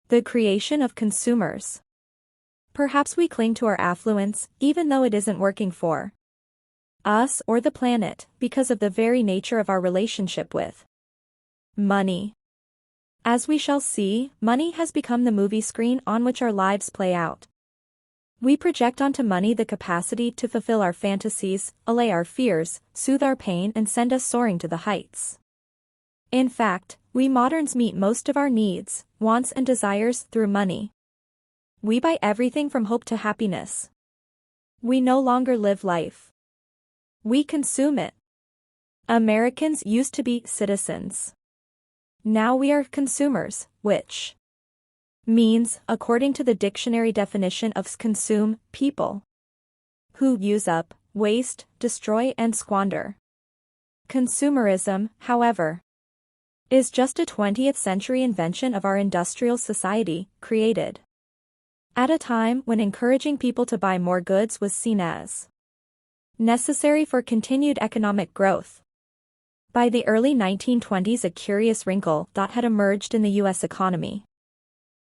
The creation of consumers. Perhaps we cling to our affluence, even though it isn't working for us or the planet, because of the very nature of our relationship with money. As we shall see, money has become the movie screen on which our lives play out. We project onto money the capacity to fulfill our fantasies, allay our fears, soothe our pain, and send us soaring to the heights. In fact, we moderns meet most of our needs, wants, and desires through money. We buy everything from hope to happiness. We no longer live life. We consume it. Americans used to be citizens. Now we are consumers, which means, according to the dictionary definition of consume, people who use up, waste, destroy, and squander. Consumerism, however, is just a 20th century invention of our industrial society, created at a time when encouraging people to buy more goods was seen as necessary for continued economic growth. By the early 1920s, a curious wrinkle had emerged in the U.S. economy.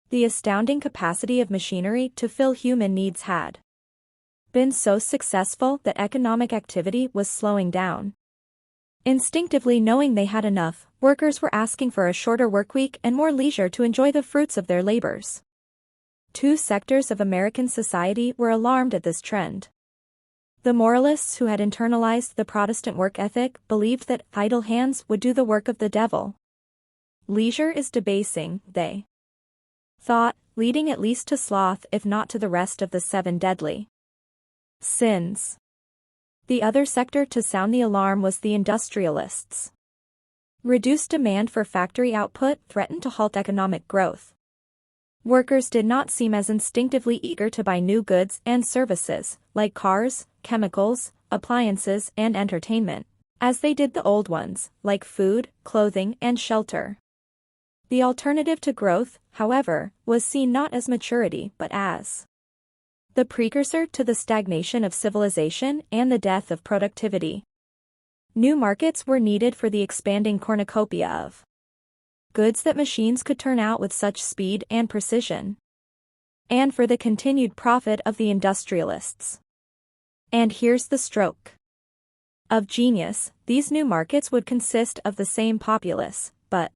The astounding capacity of machinery to fill human needs had been so successful that economic activity was slowing down. Instinctively knowing they had enough, workers were asking for a shorter workweek and more leisure to enjoy the fruits of their labors. Two sectors of American society were alarmed at this trend. The moralists who had internalized the Protestant work ethic believed that idle hands would do the work of the devil. Leisure is debasing, they thought, leading at least to sloth if not to the rest of the 7 deadly sins. The other sector to sound the alarm was the industrialists. Reduced demand for factory output threatened to halt economic growth. Workers did not seem as instinctively eager to buy new goods and services, like cars, chemicals, appliances, and entertainment, as they did the old ones, like food, clothing, and shelter. The alternative to growth, however, was seen not as maturity but as the precursor to the stagnation of civilization and the death of productivity. New markets were needed for the expanding cornucopia of goods that machines could turn out with such speed and precision, and for the continued profit of the industrialists. And here's the stroke of genius: these new markets would consist of the same populace, but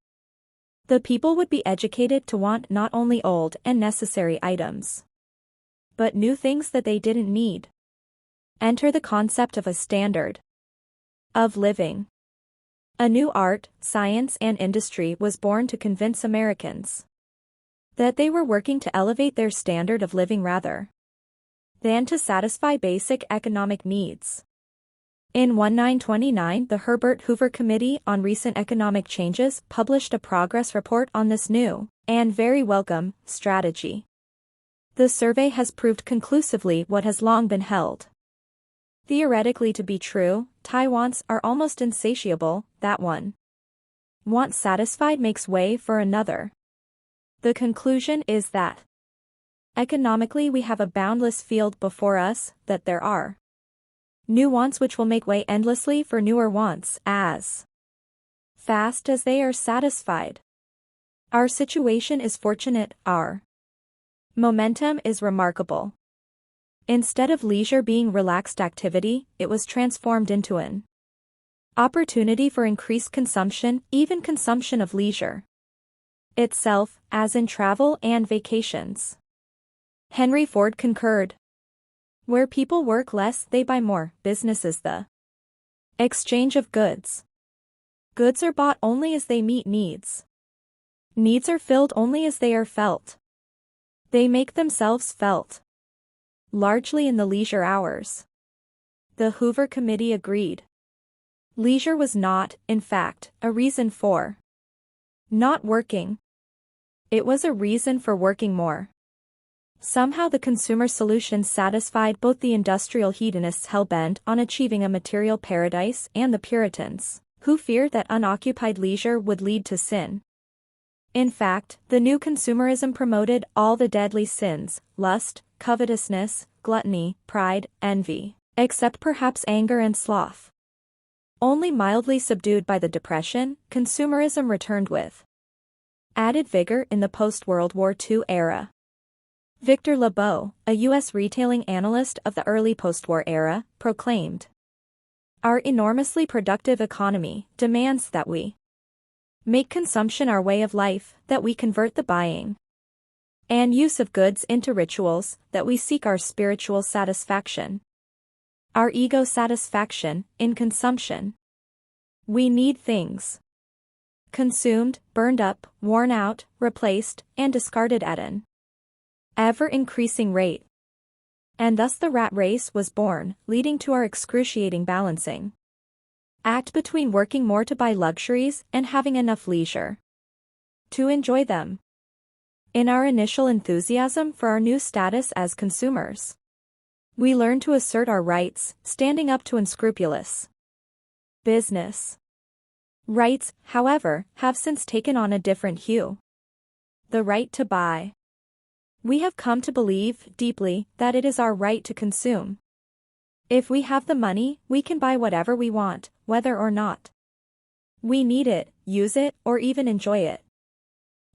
the people would be educated to want not only old and necessary items, but new things that they didn't need. Enter the concept of a standard of living. A new art, science, and industry was born to convince Americans that they were working to elevate their standard of living rather than to satisfy basic economic needs. In 1929, the Herbert Hoover Committee on Recent Economic Changes published a progress report on this new, and very welcome, strategy. The survey has proved conclusively what has long been held theoretically to be true: Taiwans are almost insatiable, that one want satisfied makes way for another. The conclusion is that economically we have a boundless field before us, that there are new wants which will make way endlessly for newer wants as fast as they are satisfied. Our situation is fortunate, our momentum is remarkable. Instead of leisure being relaxed activity, it was transformed into an opportunity for increased consumption, even consumption of leisure itself, as in travel and vacations. Henry Ford concurred. Where people work less, they buy more. Business is the exchange of goods. Goods are bought only as they meet needs. Needs are filled only as they are felt. They make themselves felt largely in the leisure hours. The Hoover Committee agreed. Leisure was not, in fact, a reason for not working. It was a reason for working more. Somehow the consumer solution satisfied both the industrial hedonists hell-bent on achieving a material paradise and the Puritans, who feared that unoccupied leisure would lead to sin. In fact, the new consumerism promoted all the deadly sins: lust, covetousness, gluttony, pride, envy, except perhaps anger and sloth. Only mildly subdued by the Depression, consumerism returned with added vigor in the post-World War II era. Victor LeBeau, a U.S. retailing analyst of the early post-war era, proclaimed, "Our enormously productive economy demands that we make consumption our way of life, that we convert the buying and use of goods into rituals, that we seek our spiritual satisfaction, our ego satisfaction, in consumption. We need things consumed, burned up, worn out, replaced, and discarded at an ever-increasing rate." And thus the rat race was born, leading to our excruciating balancing act between working more to buy luxuries and having enough leisure to enjoy them. In our initial enthusiasm for our new status as consumers, we learn to assert our rights, standing up to unscrupulous business. Rights, however, have since taken on a different hue. The right to buy. We have come to believe deeply that it is our right to consume. If we have the money, we can buy whatever we want, whether or not we need it, use it, or even enjoy it.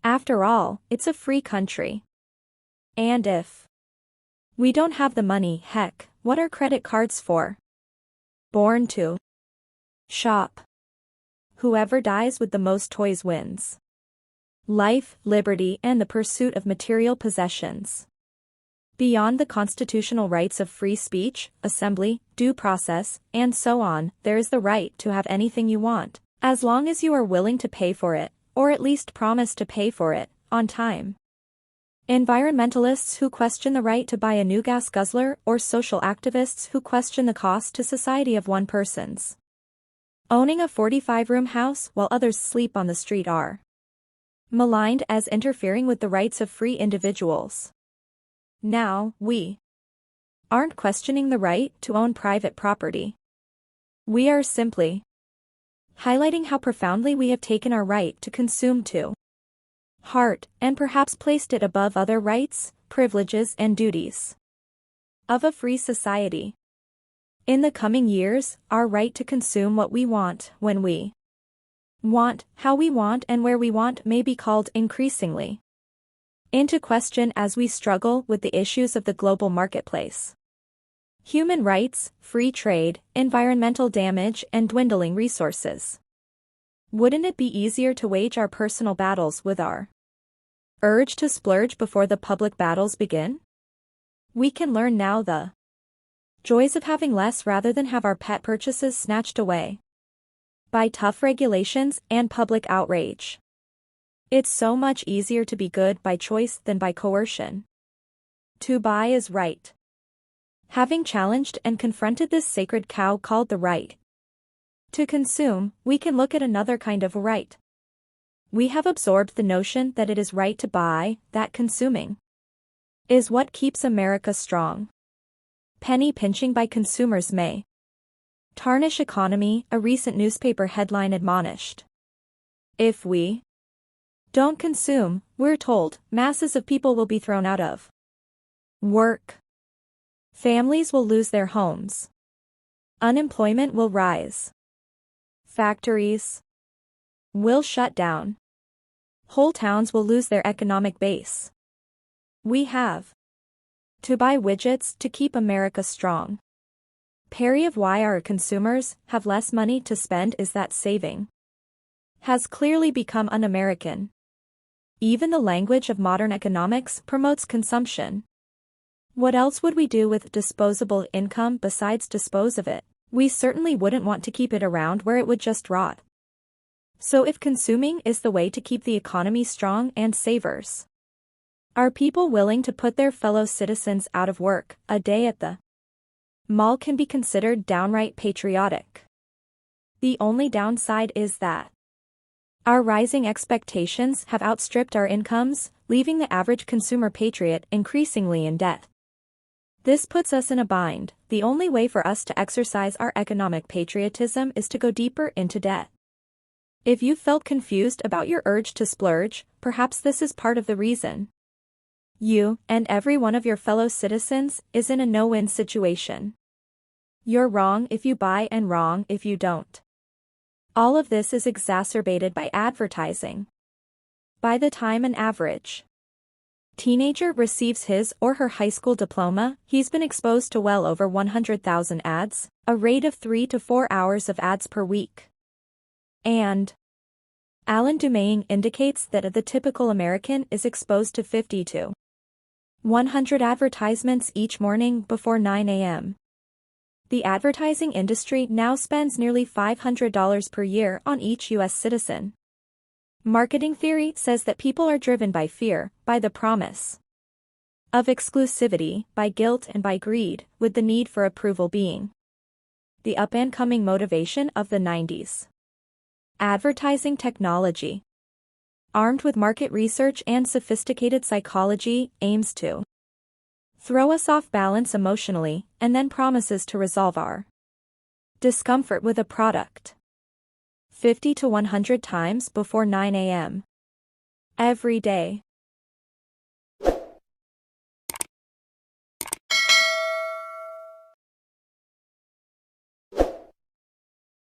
After all, it's a free country. And if we don't have the money, heck, what are credit cards for? Born to shop. Whoever dies with the most toys wins life, liberty, and the pursuit of material possessions. Beyond the constitutional rights of free speech, assembly, due process, and so on, there is the right to have anything you want, as long as you are willing to pay for it, or at least promise to pay for it, on time. Environmentalists who question the right to buy a new gas guzzler, or social activists who question the cost to society of one person's owning a 45-room house while others sleep on the street are maligned as interfering with the rights of free individuals. Now, we aren't questioning the right to own private property. We are simply highlighting how profoundly we have taken our right to consume to heart, and perhaps placed it above other rights, privileges, and duties of a free society. In the coming years, our right to consume what we want, when we want, how we want, and where we want may be called increasingly into question as we struggle with the issues of the global marketplace. Human rights, free trade, environmental damage, and dwindling resources. Wouldn't it be easier to wage our personal battles with our urge to splurge before the public battles begin? We can learn now the joys of having less rather than have our pet purchases snatched away by tough regulations and public outrage. It's so much easier to be good by choice than by coercion. To buy is right. Having challenged and confronted this sacred cow called the right to consume, we can look at another kind of right. We have absorbed the notion that it is right to buy, that consuming is what keeps America strong. Penny pinching by consumers may tarnish economy, a recent newspaper headline admonished. If we don't consume, we're told, masses of people will be thrown out of work. Families will lose their homes. Unemployment will rise. Factories will shut down. Whole towns will lose their economic base. We have to buy widgets to keep America strong. Parry of why our consumers have less money to spend is that saving has clearly become un-American. Even the language of modern economics promotes consumption. What else would we do with disposable income besides dispose of it? We certainly wouldn't want to keep it around where it would just rot. So if consuming is the way to keep the economy strong and savers, are people willing to put their fellow citizens out of work a day at the mall can be considered downright patriotic. The only downside is that our rising expectations have outstripped our incomes, leaving the average consumer patriot increasingly in debt. This puts us in a bind. The only way for us to exercise our economic patriotism is to go deeper into debt. If you felt confused about your urge to splurge, perhaps this is part of the reason. You, and every one of your fellow citizens, is in a no-win situation. You're wrong if you buy and wrong if you don't. All of this is exacerbated by advertising. By the time an average teenager receives his or her high school diploma, he's been exposed to well over 100,000 ads, a rate of 3 to 4 hours of ads per week. And Alan Dumaing indicates that the typical American is exposed to 50 to 100 advertisements each morning before 9 a.m. The advertising industry now spends nearly $500 per year on each U.S. citizen. Marketing theory says that people are driven by fear, by the promise of exclusivity, by guilt and by greed, with the need for approval being the up-and-coming motivation of the 90s. Advertising technology, armed with market research and sophisticated psychology, aims to throw us off balance emotionally, and then promises to resolve our discomfort with a product 50 to 100 times before 9 a.m. every day.